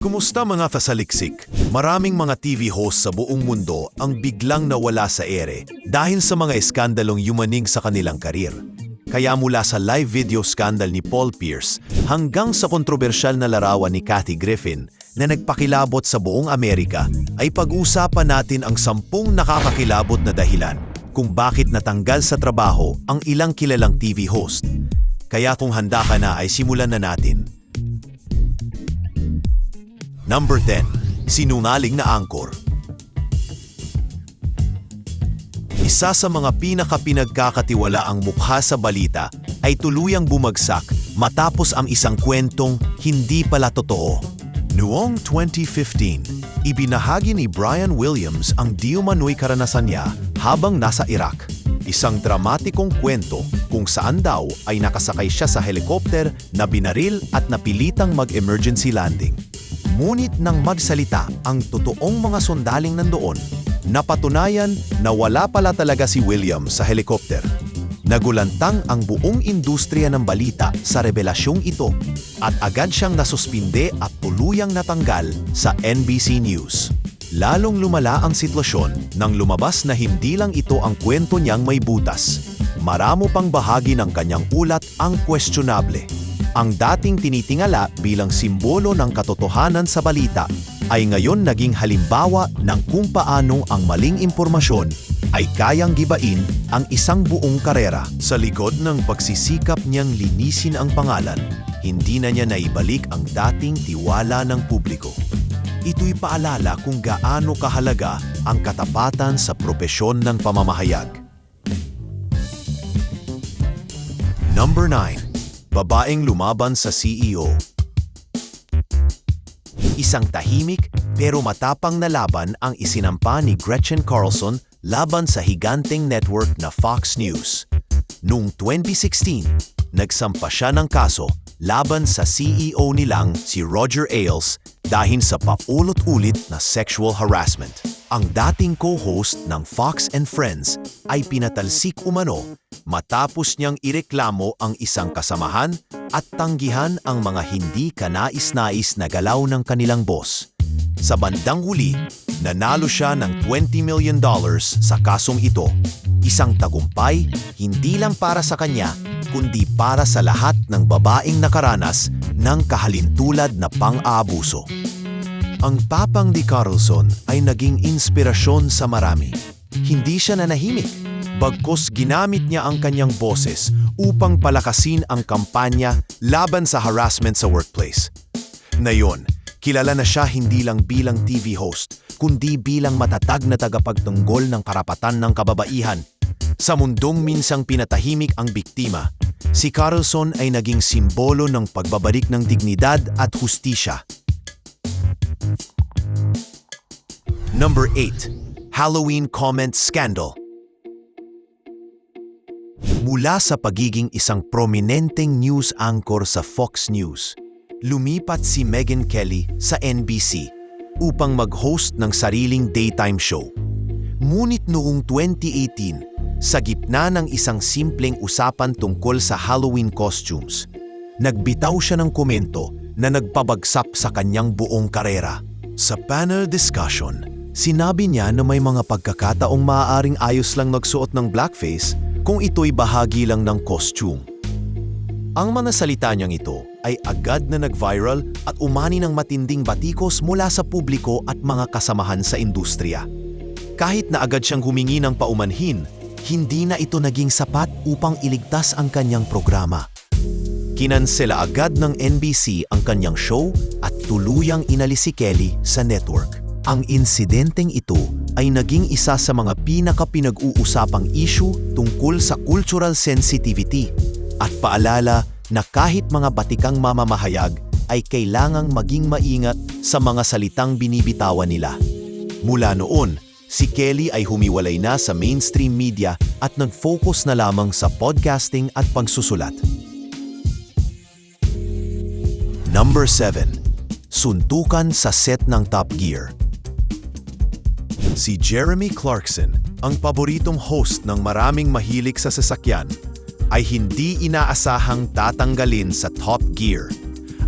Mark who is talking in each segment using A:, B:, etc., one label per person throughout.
A: Kumusta mga kasaliksik? Maraming mga TV host sa buong mundo ang biglang nawala sa ere dahil sa mga eskandalong yumanig sa kanilang karir. Kaya mula sa live video scandal ni Paul Pierce hanggang sa kontrobersyal na larawan ni Kathy Griffin na nagpakilabot sa buong Amerika ay pag-uusapan natin ang 10 nakakakilabot na dahilan kung bakit natanggal sa trabaho ang ilang kilalang TV host. Kaya kung handa ka na ay simulan na natin. Number 10. Sinungaling na angkor. Isa sa mga pinagkakatiwalaang mukha sa balita ay tuluyang bumagsak matapos ang isang kwentong hindi pala totoo. Noong 2015, ibinahagi ni Brian Williams ang di umano'y karanasan niya habang nasa Iraq. Isang dramatikong kwento kung saan daw ay nakasakay siya sa helikopter na binaril at napilitang mag-emergency landing. Ngunit nang magsalita ang totoong mga sundaling nandoon, napatunayan na wala pala talaga si Williams sa helikopter. Nagulantang ang buong industriya ng balita sa revelasyong ito at agad siyang nasuspinde at tuluyang natanggal sa NBC News. Lalong lumala ang sitwasyon nang lumabas na hindi lang ito ang kwento niyang may butas. Maramo pang bahagi ng kanyang ulat ang questionable. Ang dating tinitingala bilang simbolo ng katotohanan sa balita ay ngayon naging halimbawa ng kung paano ang maling impormasyon ay kayang gibain ang isang buong karera. Sa likod ng pagsisikap niyang linisin ang pangalan, hindi na niya naibalik ang dating tiwala ng publiko. Ito'y paalala kung gaano kahalaga ang katapatan sa propesyon ng pamamahayag. Number 9. Babaeng lumaban sa CEO. Isang tahimik pero matapang na laban ang isinampa ni Gretchen Carlson laban sa higanteng network na Fox News. Noong 2016, nagsampa siya ng kaso laban sa CEO nilang si Roger Ailes dahil sa paulit-ulit na sexual harassment. Ang dating co-host ng Fox and Friends ay pinatalsik umano matapos niyang ireklamo ang isang kasamahan at tanggihan ang mga hindi kanais-nais na galaw ng kanilang boss. Sa bandang huli, nanalo siya ng $20 million sa kasong ito. Isang tagumpay hindi lang para sa kanya, kundi para sa lahat ng babaeng nakaranas ng kahalintulad na pang-aabuso. Ang tapang ni Carlson ay naging inspirasyon sa marami. Hindi siya nanahimik. Bagkus ginamit niya ang kanyang boses upang palakasin ang kampanya laban sa harassment sa workplace. Ngayon, kilala na siya hindi lang bilang TV host, kundi bilang matatag na tagapagtanggol ng karapatan ng kababaihan. Sa mundong minsang pinatahimik ang biktima, si Carlson ay naging simbolo ng pagbabalik ng dignidad at hustisya. Number 8. Halloween comment scandal. Mula sa pagiging isang prominenteng news anchor sa Fox News, lumipat si Megyn Kelly sa NBC upang mag-host ng sariling daytime show. Ngunit noong 2018, sa gitna ng isang simpleng usapan tungkol sa Halloween costumes, nagbitaw siya ng komento na nagpabagsak sa kanyang buong karera. Sa panel discussion, sinabi niya na may mga pagkakataong maaaring ayos lang magsuot ng blackface kung ito'y bahagi lang ng costume. Ang mga salita niyang ito ay agad na nag-viral at umani ng matinding batikos mula sa publiko at mga kasamahan sa industriya. Kahit na agad siyang humingi ng paumanhin, hindi na ito naging sapat upang iligtas ang kanyang programa. Kinansela agad ng NBC ang kanyang show at tuluyang inalis si Kelly sa network. Ang insidenteng ito ay naging isa sa mga pinag-uusapang issue tungkol sa cultural sensitivity at paalala na kahit mga batikang mamamahayag ay kailangang maging maingat sa mga salitang binibitawan nila. Mula noon, si Kelly ay humiwalay na sa mainstream media at nag-focus na lamang sa podcasting at pagsusulat. Number 7. Suntukan sa set ng Top Gear. Si Jeremy Clarkson, ang paboritong host ng maraming mahilig sa sasakyan, ay hindi inaasahang tatanggalin sa Top Gear.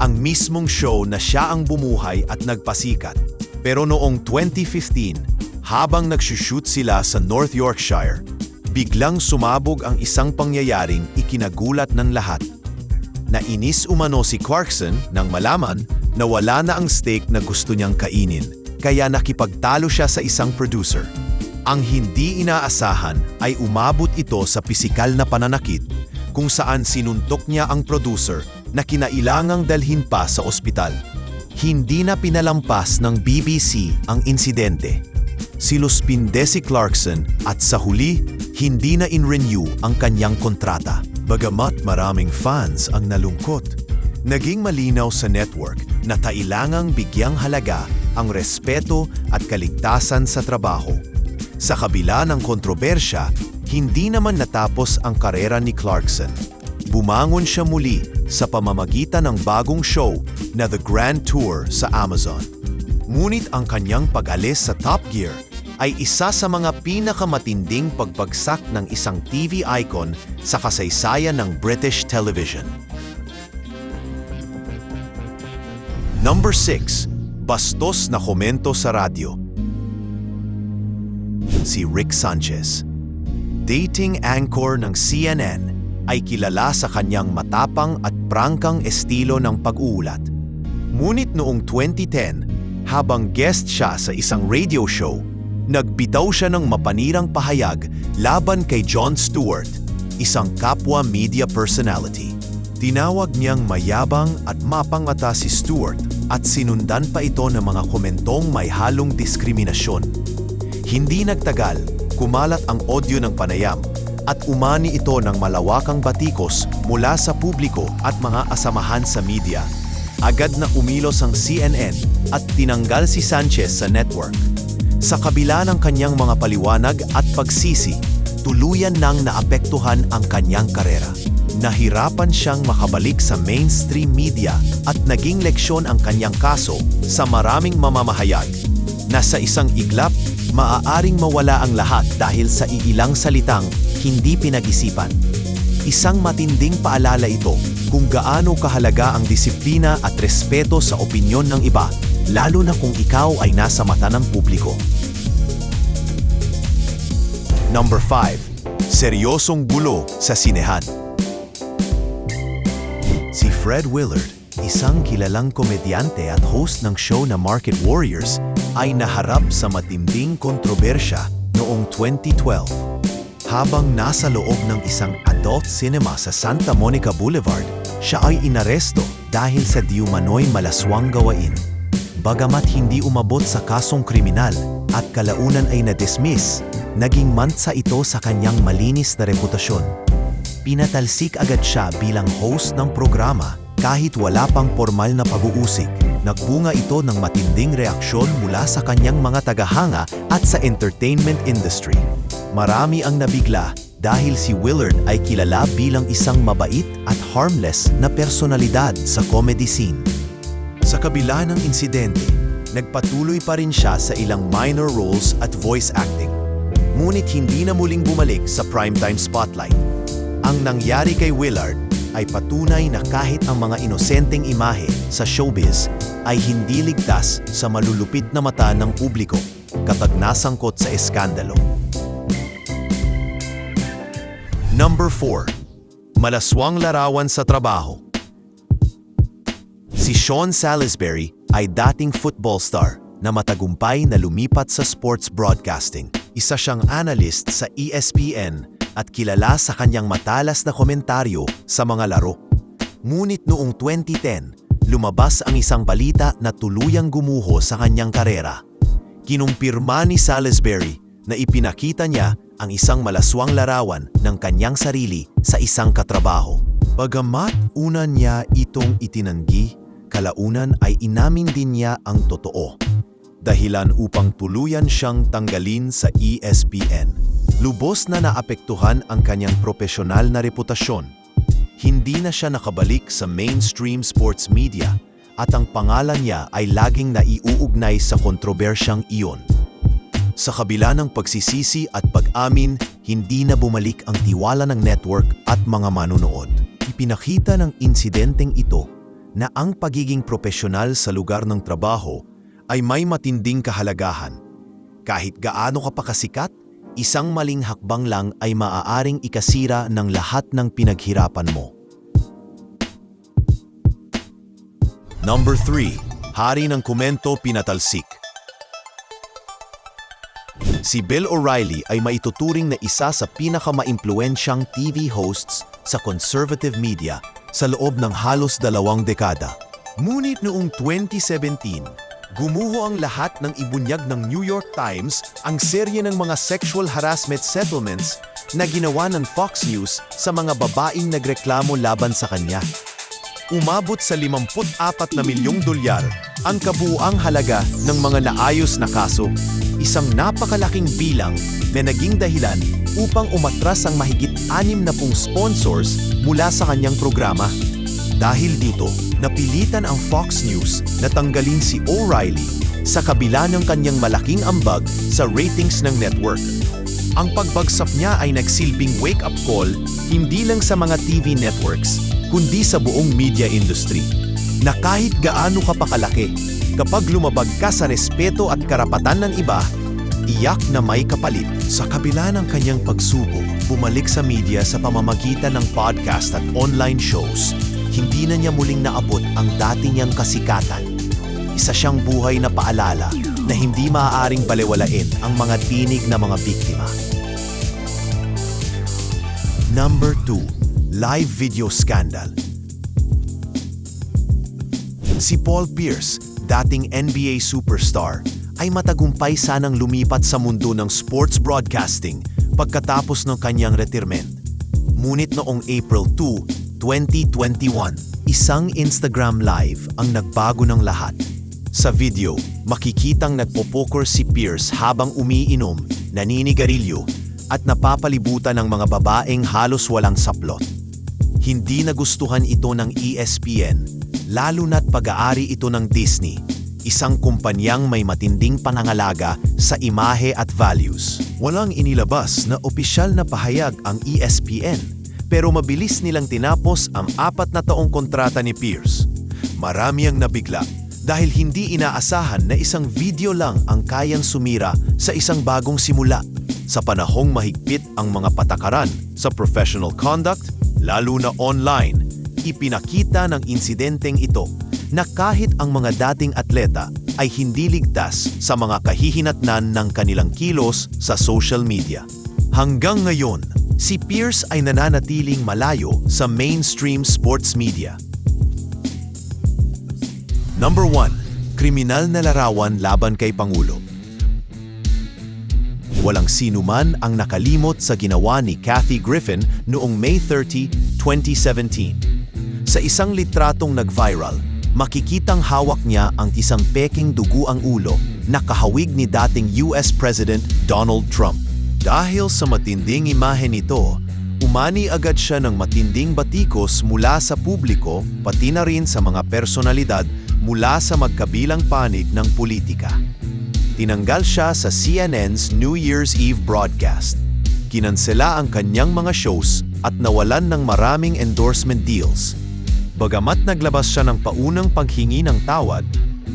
A: ang mismong show na siya ang bumuhay at nagpasikat. Pero noong 2015, habang nagsushoot sila sa North Yorkshire, biglang sumabog ang isang pangyayaring ikinagulat ng lahat. Nainis umano si Clarkson nang malaman na wala na ang steak na gusto niyang kainin, kaya nakipagtalo siya sa isang producer. Ang hindi inaasahan ay umabot ito sa pisikal na pananakit kung saan sinuntok niya ang producer na kinailangang dalhin pa sa ospital. Hindi na pinalampas ng BBC ang insidente. Sinuspinde si Clarkson at sa huli, hindi na in-renew ang kanyang kontrata. Bagamat maraming fans ang nalungkot, naging malinaw sa network na kailangang bigyang halaga ang respeto at kaligtasan sa trabaho. Sa kabila ng kontrobersya, hindi naman natapos ang karera ni Clarkson. Bumangon siya muli sa pamamagitan ng bagong show na The Grand Tour sa Amazon. Ngunit ang kanyang pag-alis sa Top Gear ay isa sa mga pinakamatinding pagbagsak ng isang TV icon sa kasaysayan ng British television. Number 6. Bastos na komento sa radyo. Si Rick Sanchez. Dating anchor ng CNN, ay kilala sa kanyang matapang at prangkang estilo ng pag-uulat. Ngunit noong 2010, habang guest siya sa isang radio show, nagbitaw siya ng mapanirang pahayag laban kay Jon Stewart, isang kapwa media personality. Tinawag niyang mayabang at mapangata si Stewart at sinundan pa ito ng mga komentong may halong diskriminasyon. Hindi nagtagal, kumalat ang audio ng panayam at umani ito ng malawakang batikos mula sa publiko at mga asamahan sa media. Agad na umilos ang CNN at tinanggal si Sanchez sa network. Sa kabila ng kanyang mga paliwanag at pagsisi, tuluyan nang naapektuhan ang kanyang karera. Nahirapan siyang makabalik sa mainstream media at naging leksyon ang kanyang kaso sa maraming mamamahayag. Nasa isang iglap, maaaring mawala ang lahat dahil sa iilang salitang hindi pinag-isipan. Isang matinding paalala ito kung gaano kahalaga ang disiplina at respeto sa opinyon ng iba, lalo na kung ikaw ay nasa mata ng publiko. Number 5. Seryosong gulo sa sinehan. Si Fred Willard, isang kilalang komedyante at host ng show na Market Warriors, ay naharap sa matinding kontrobersya noong 2012. Habang nasa loob ng isang adult cinema sa Santa Monica Boulevard, siya ay inaresto dahil sa diumano'y malaswang gawain. Bagamat hindi umabot sa kasong kriminal at kalaunan ay na-dismiss, naging mantsa ito sa kanyang malinis na reputasyon. Pinatalsik agad siya bilang host ng programa kahit wala pang formal na pag-uusig. Nagbunga ito ng matinding reaksyon mula sa kanyang mga tagahanga at sa entertainment industry. Marami ang nabigla dahil si Willard ay kilala bilang isang mabait at harmless na personalidad sa comedy scene. Sa kabila ng insidente, nagpatuloy pa rin siya sa ilang minor roles at voice acting. Ngunit hindi na muling bumalik sa primetime spotlight. Ang nangyari kay Willard ay patunay na kahit ang mga inosenteng imahe sa showbiz ay hindi ligtas sa malulupit na mata ng publiko kapag nasangkot sa eskandalo. Number 4. Malaswang larawan sa trabaho. Si Sean Salisbury ay dating football star na matagumpay na lumipat sa sports broadcasting. Isa siyang analyst sa ESPN at kilala sa kanyang matalas na komentaryo sa mga laro. Ngunit noong 2010, lumabas ang isang balita na tuluyang gumuho sa kanyang karera. Kinumpirma ni Salisbury na ipinakita niya ang isang malaswang larawan ng kanyang sarili sa isang katrabaho. Bagamat una niya itong itinanggi, kalaunan ay inamin din niya ang totoo. Dahilan upang tuluyan siyang tanggalin sa ESPN. Lubos na naapektuhan ang kanyang propesyonal na reputasyon. Hindi na siya nakabalik sa mainstream sports media at ang pangalan niya ay laging naiuugnay sa kontrobersyang iyon. Sa kabila ng pagsisisi at pag-amin, hindi na bumalik ang tiwala ng network at mga manunood. Ipinakita ng insidenteng ito na ang pagiging propesyonal sa lugar ng trabaho ay may matinding kahalagahan. Kahit gaano ka pa kasikat, isang maling hakbang lang ay maaaring ikasira ng lahat ng pinaghirapan mo. Number 3. Hari ng komento pinatalsik. Si Bill O'Reilly ay maituturing na isa sa pinakamaimpluwensyang TV hosts sa conservative media sa loob ng halos 2 dekada. Ngunit noong 2017, gumuho ang lahat ng ibunyag ng New York Times ang serye ng mga sexual harassment settlements na ginawa ng Fox News sa mga babaeng nagreklamo laban sa kanya. Umabot sa $54 na milyong ang kabuuang halaga ng mga naayos na kaso, isang napakalaking bilang na naging dahilan upang umatras ang mahigit 60 sponsors mula sa kanyang programa. Dahil dito, napilitan ang Fox News na tanggalin si O'Reilly sa kabila ng kanyang malaking ambag sa ratings ng network. Ang pagbagsak niya ay nagsilbing wake-up call hindi lang sa mga TV networks, kundi sa buong media industry. Na kahit gaano ka pa kalaki, kapag lumabag ka sa respeto at karapatan ng iba, iyak na may kapalit. Sa kabila ng kanyang pagsubok, bumalik sa media sa pamamagitan ng podcast at online shows, hindi na niya muling naabot ang dati niyang kasikatan. Isa siyang buhay na paalala na hindi maaaring balewalain ang mga tinig na mga biktima. Number 2. Live video scandal. Si Paul Pierce, dating NBA superstar, ay matagumpay sanang lumipat sa mundo ng sports broadcasting pagkatapos ng kanyang retirement. Ngunit noong April 2, 2021, isang Instagram live ang nagbago ng lahat. Sa video, makikitang nagpo-poker si Pierce habang umiinom, naninigarilyo, at napapalibutan ng mga babaeng halos walang saplot. Hindi nagustuhan ito ng ESPN, lalo na't pag-aari ito ng Disney, isang kumpanyang may matinding pangangalaga sa imahe at values. Walang inilabas na opisyal na pahayag ang ESPN, pero mabilis nilang tinapos ang 4 na taong kontrata ni Pierce. Marami ang nabigla dahil hindi inaasahan na isang video lang ang kayang sumira sa isang bagong simula. Sa panahong mahigpit ang mga patakaran sa professional conduct, lalo na online, ipinakita ng insidenteng ito na kahit ang mga dating atleta ay hindi ligtas sa mga kahihinatnan ng kanilang kilos sa social media. Hanggang ngayon, si Pierce ay nananatiling malayo sa mainstream sports media. Number 1. Kriminal na larawan laban kay Pangulo. Walang sinuman ang nakalimot sa ginawa ni Kathy Griffin noong May 30, 2017. Sa isang litratong nag-viral, makikitang hawak niya ang isang peking dugo ang ulo na kahawig ni dating US President Donald Trump. Dahil sa matinding imahe nito, umani agad siya ng matinding batikos mula sa publiko pati na rin sa mga personalidad mula sa magkabilang panig ng politika. Tinanggal siya sa CNN's New Year's Eve broadcast. Kinansela ang kanyang mga shows at nawalan ng maraming endorsement deals. Bagamat naglabas siya ng paunang paghingi ng tawad,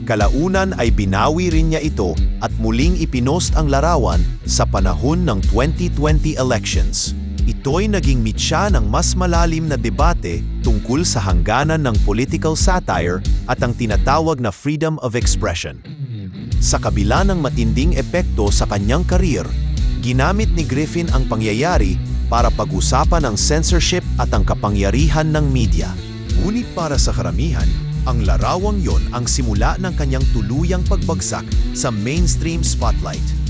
A: kalaunan ay binawi rin niya ito at muling ipinost ang larawan sa panahon ng 2020 elections. Ito'y naging mitya ng mas malalim na debate tungkol sa hangganan ng political satire at ang tinatawag na freedom of expression. Sa kabila ng matinding epekto sa kanyang karir, ginamit ni Griffin ang pangyayari para pag-usapan ang censorship at ang kapangyarihan ng media. Ngunit para sa karamihan, ang larawang yon ang simula ng kanyang tuluyang pagbagsak sa mainstream spotlight.